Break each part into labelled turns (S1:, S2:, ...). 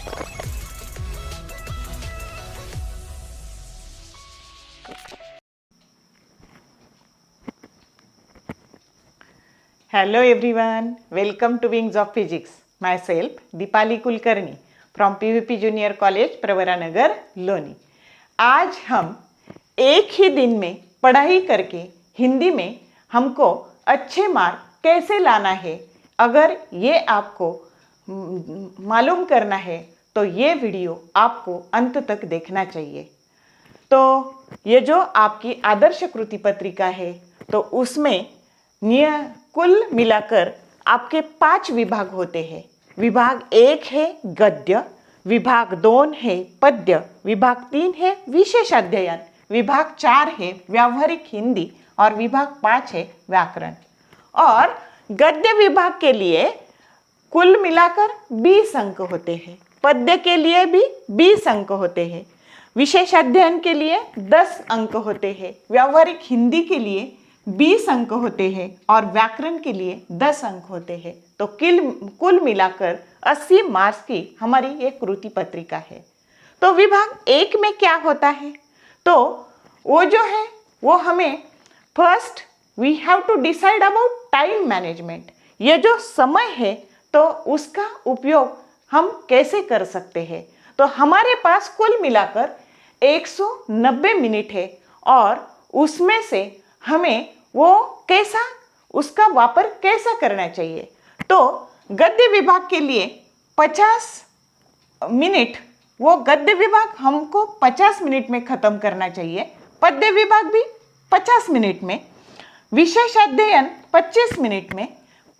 S1: Hello everyone, welcome to Wings of Physics. Myself Dipali Kulkarni from PVP Junior College, Pravaranagar, Loni. आज हम एक ही दिन में पढ़ाई करके हिंदी में हमको अच्छे मार्क कैसे लाना है, अगर ये आपको मालूम करना है तो ये वीडियो आपको अंत तक देखना चाहिए. तो ये जो आपकी आदर्श कृति पत्रिका है तो उसमें कुल मिलाकर आपके 5 विभाग होते हैं. विभाग 1 है गद्य, विभाग 2 है पद्य, विभाग 3 है विशेष अध्ययन, विभाग 4 है व्यावहारिक हिंदी और विभाग 5 है व्याकरण. और गद्य विभाग के लिए कुल मिलाकर 20 अंक होते हैं, पद्य के लिए भी 20 अंक होते हैं, विशेष अध्ययन के लिए 10 अंक होते हैं, व्यावहारिक हिंदी के लिए 20 अंक होते हैं और व्याकरण के लिए 10 अंक होते हैं. तो कुल मिलाकर 80 मार्क्स की हमारी ये कृति पत्रिका है. तो विभाग 1 में क्या होता है, तो वो जो है वो हमें first we have to decide about time management. ये जो समय है तो उसका उपयोग हम कैसे कर सकते हैं. तो हमारे पास कुल मिलाकर 190 मिनट है और उसमें से हमें वो कैसा उसका वापर कैसा करना चाहिए. तो गद्य विभाग के लिए 50 मिनट, वो गद्य विभाग हमको 50 मिनट में ख़त्म करना चाहिए, पद्य विभाग भी 50 मिनट में, विशेष अध्ययन 25 मिनट में,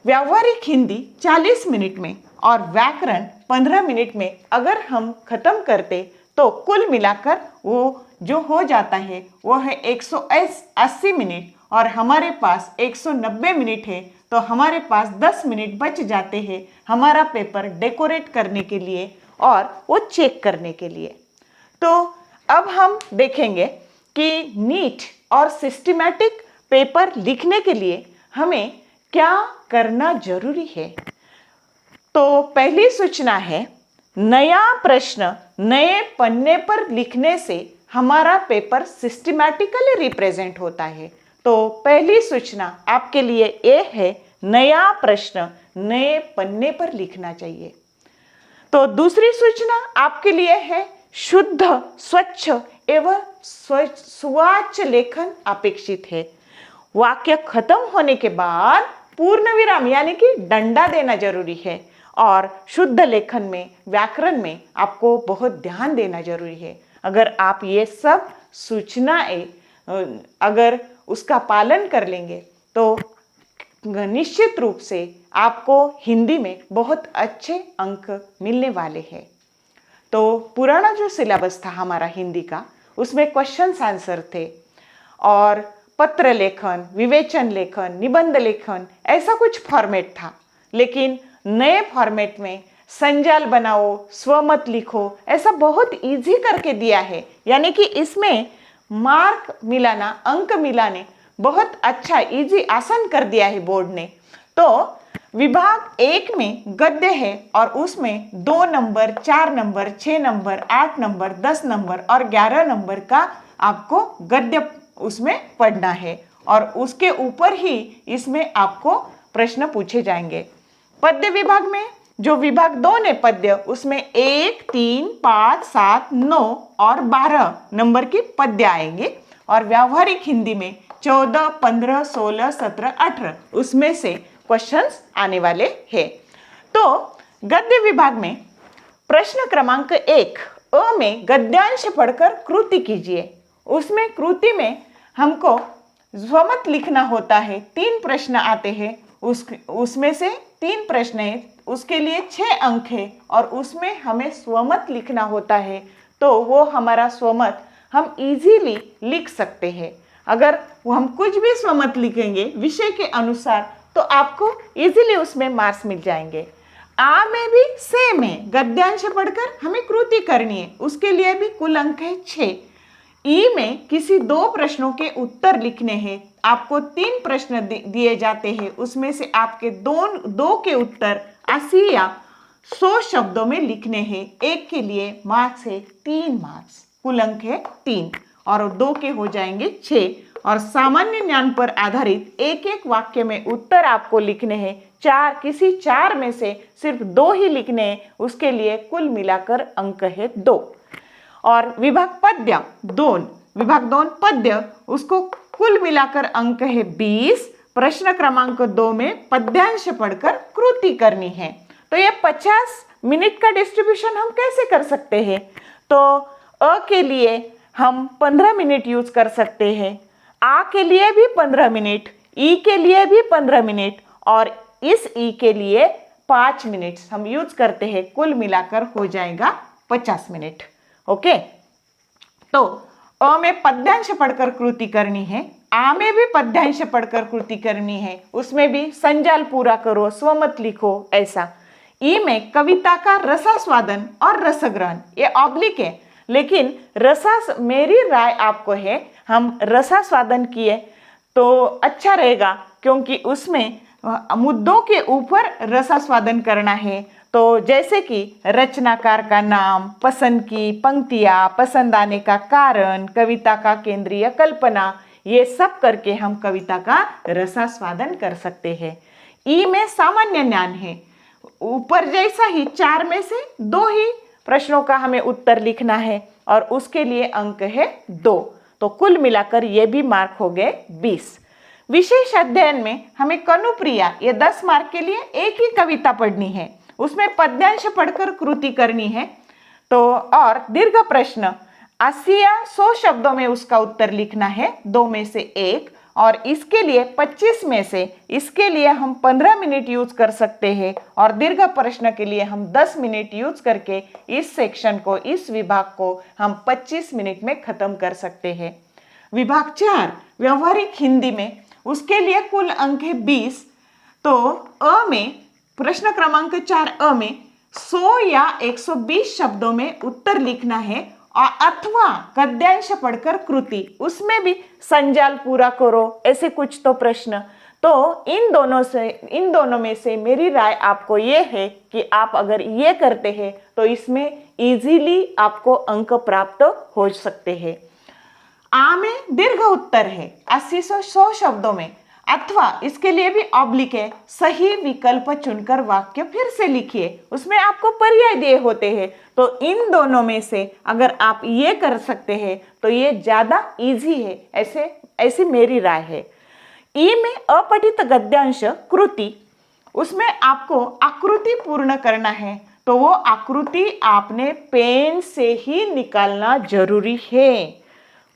S1: व्यावहारिक हिंदी 40 मिनट में और व्याकरण 15 मिनट में अगर हम ख़त्म करते तो कुल मिलाकर वो जो हो जाता है वो है 180 मिनट और हमारे पास 190 मिनट है. तो हमारे पास 10 मिनट बच जाते हैं हमारा पेपर डेकोरेट करने के लिए और वो चेक करने के लिए. तो अब हम देखेंगे कि नीट और सिस्टमैटिक पेपर लिखने के लिए हमें क्या करना जरूरी है. तो पहली सूचना है, नया प्रश्न नए पन्ने पर लिखने से हमारा पेपर सिस्टमैटिकली रिप्रेजेंट होता है. तो पहली सूचना आपके लिए ये है, नया प्रश्न नए पन्ने पर लिखना चाहिए. तो दूसरी सूचना आपके लिए है, शुद्ध स्वच्छ एवं सुवाच्य लेखन अपेक्षित है. वाक्य खत्म होने के बाद पूर्ण विराम यानी कि डंडा देना जरूरी है और शुद्ध लेखन में व्याकरण में आपको बहुत ध्यान देना जरूरी है. अगर आप ये सब सूचनाएं अगर उसका पालन कर लेंगे तो निश्चित रूप से आपको हिंदी में बहुत अच्छे अंक मिलने वाले हैं. तो पुराना जो सिलेबस था हमारा हिंदी का, उसमें क्वेश्चंस आंसर थे और पत्र लेखन, विवेचन लेखन, निबंध लेखन, ऐसा कुछ फॉर्मेट था. लेकिन नए फॉर्मेट में संजाल बनाओ, स्वमत लिखो, ऐसा बहुत इजी करके दिया है. यानी कि इसमें मार्क मिलाना, अंक मिलाने बहुत अच्छा इजी आसान कर दिया है बोर्ड ने. तो विभाग 1 में गद्य है और उसमें 2 number, 4 number, 6 number, 8 number, 10 number और 11 नंबर का आपको गद्य उसमें पढ़ना है और उसके ऊपर ही इसमें आपको प्रश्न पूछे जाएंगे. पद्य विभाग में जो विभाग 2 ने पद्य, उसमें 1, 3, 5, 7, 9 और 12 नंबर के पद्य आएंगे और व्यावहारिक हिंदी में 14, 15, 16, 17, 18 उसमें से क्वेश्चंस आने वाले हैं. तो गद्य विभाग में प्रश्न क्रमांक 1 अ में गद्यांश पढ़कर कृति कीजिए. उसमें कृति में हमको स्वमत लिखना होता है. 3 प्रश्न आते हैं, उसमें से 3 प्रश्न है, उसके लिए 6 अंक है और उसमें हमें स्वमत लिखना होता है. तो वो हमारा स्वमत हम इजीली लिख सकते हैं. अगर हम कुछ भी स्वमत लिखेंगे विषय के अनुसार तो आपको इजीली उसमें मार्क्स मिल जाएंगे. आ में भी सेम है, गद्यांश पढ़कर हमें कृति करनी है, उसके लिए भी कुल अंक है 6. ई में किसी 2 प्रश्नों के उत्तर लिखने हैं. आपको 3 प्रश्न दिए जाते हैं, उसमें से आपके 2 के उत्तर 80 या 100 शब्दों में लिखने हैं। एक के लिए मार्क्स है 3 मार्क्स, कुल अंक है 3 और 2 के हो जाएंगे 6। और सामान्य ज्ञान पर आधारित एक एक वाक्य में उत्तर आपको लिखने हैं। किसी 4 में से सिर्फ 2 ही लिखने हैं, उसके लिए कुल मिलाकर अंक है 2। और विभाग 2 पद्य, उसको कुल मिलाकर अंक है 20। प्रश्न क्रमांक 2 में पद्यांश पढ़कर कृति करनी है। तो ये 50 मिनट का डिस्ट्रीब्यूशन हम कैसे कर सकते हैं? तो अ के लिए हम 15 मिनट यूज कर सकते हैं, आ के लिए भी 15 मिनट, ई के लिए भी 15 मिनट और इस ई के लिए 5 मिनट हम यूज करते हैं। कुल मिलाकर हो जाएगा 50 मिनट। ओके, तो अ में पद्यांश पढ़कर कृति करनी है, आ में भी पद्यांश पढ़कर कृति करनी है, उसमें भी संजाल पूरा करो, स्वमत लिखो ऐसा। ई में कविता का रसास्वादन और रसग्रहण, ये ऑब्लिक है, लेकिन मेरी राय आपको है हम रसास्वादन किए तो अच्छा रहेगा, क्योंकि उसमें मुद्दों के ऊपर रसास्वादन करना है। तो जैसे कि रचनाकार का नाम, पसंद की पंक्तियाँ, पसंद आने का कारण, कविता का केंद्रीय कल्पना, ये सब करके हम कविता का रसास्वादन कर सकते हैं। ई में सामान्य ज्ञान है, ऊपर जैसा ही 4 में से 2 ही प्रश्नों का हमें उत्तर लिखना है और उसके लिए अंक है 2। तो कुल मिलाकर ये भी मार्क हो गए 20। विशेष अध्ययन में हमें कनुप्रिया, ये 10 मार्क के लिए एक ही कविता पढ़नी है, उसमें पद्यांश पढ़कर कृति करनी है। तो और दीर्घ प्रश्न 80 या 100 शब्दों में उसका उत्तर लिखना है, 2 में से 1। और इसके लिए 25 में से इसके लिए हम 15 मिनट यूज कर सकते हैं और दीर्घ प्रश्न के लिए हम 10 मिनट यूज करके इस सेक्शन को, इस विभाग को हम 25 मिनट में खत्म कर सकते हैं। विभाग 4 व्यवहारिक हिंदी में, उसके लिए कुल अंक है 20। तो अ में प्रश्न क्रमांक 4 अ में 100 या 120 शब्दों में उत्तर लिखना है और अथवा गद्यांश पढ़कर कृति, उसमें भी संजाल पूरा करो, ऐसे कुछ तो प्रश्न। तो इन दोनों में से मेरी राय आपको ये है कि आप अगर ये करते हैं तो इसमें इजीली आपको अंक प्राप्त हो सकते हैं। आ में दीर्घ उत्तर है 80 से 100 शब्दों में, अथवा इसके लिए भी ऑब्लिक है, सही विकल्प चुनकर वाक्य फिर से लिखिए, उसमें आपको पर्याय दिए होते हैं। तो इन दोनों में से अगर आप ये कर सकते हैं तो ये ज्यादा इजी है, ऐसी मेरी राय है। ई में अपठित गद्यांश कृति, उसमें आपको आकृति पूर्ण करना है, तो वो आकृति आपने पेन से ही निकालना जरूरी है।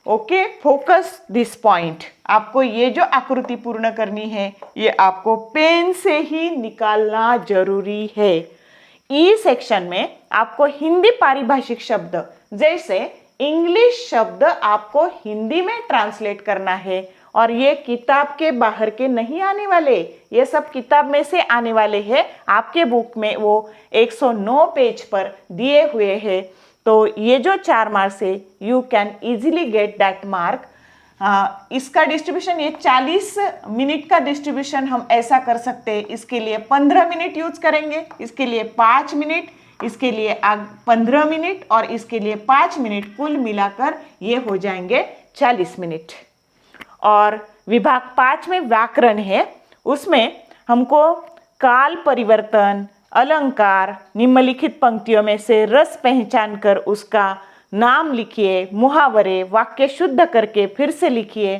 S1: ओके, फोकस दिस पॉइंट, आपको ये जो आकृति पूर्ण करनी है ये आपको पेन से ही निकालना जरूरी है। ई सेक्शन में आपको हिंदी पारिभाषिक शब्द, जैसे इंग्लिश शब्द आपको हिंदी में ट्रांसलेट करना है और ये किताब के बाहर के नहीं आने वाले, ये सब किताब में से आने वाले हैं। आपके बुक में वो 109 पेज पर दिए हुए हैं। तो ये जो 4 मार्क्स है, you can easily get that mark. इसका डिस्ट्रीब्यूशन, ये 40 मिनट का डिस्ट्रीब्यूशन हम ऐसा कर सकते हैं। इसके लिए 15 मिनट यूज करेंगे, इसके लिए 5 मिनट, इसके लिए 15 मिनट और इसके लिए 5 मिनट, कुल मिलाकर ये हो जाएंगे 40 मिनट। और विभाग 5 में व्याकरण है, उसमें हमको काल परिवर्तन, अलंकार, निम्नलिखित पंक्तियों में से रस पहचान कर उसका नाम लिखिए, मुहावरे, वाक्य शुद्ध करके फिर से लिखिए।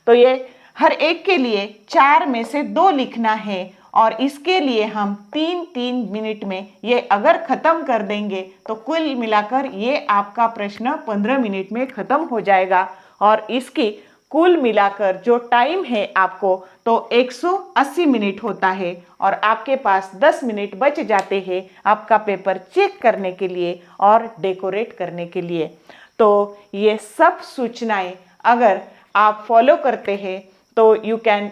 S1: तो ये हर एक के लिए 4 में से 2 लिखना है और इसके लिए हम 3-3 मिनट में ये अगर खत्म कर देंगे तो कुल मिलाकर ये आपका प्रश्न 15 मिनट में खत्म हो जाएगा। और इसकी कुल मिलाकर जो टाइम है आपको तो 180 मिनट होता है और आपके पास 10 मिनट बच जाते हैं आपका पेपर चेक करने के लिए और डेकोरेट करने के लिए। तो ये सब सूचनाएं अगर आप फॉलो करते हैं तो you can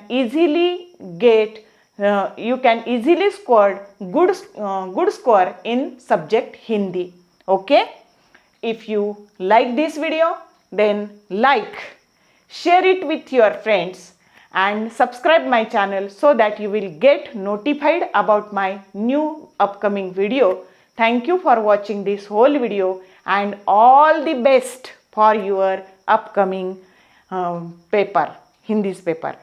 S1: easily score good score in subject Hindi. Okay, if you like this video then like, share it with your friends and subscribe my channel so that you will get notified about my new upcoming video. Thank you for watching this whole video and all the best for your upcoming paper, Hindi's paper.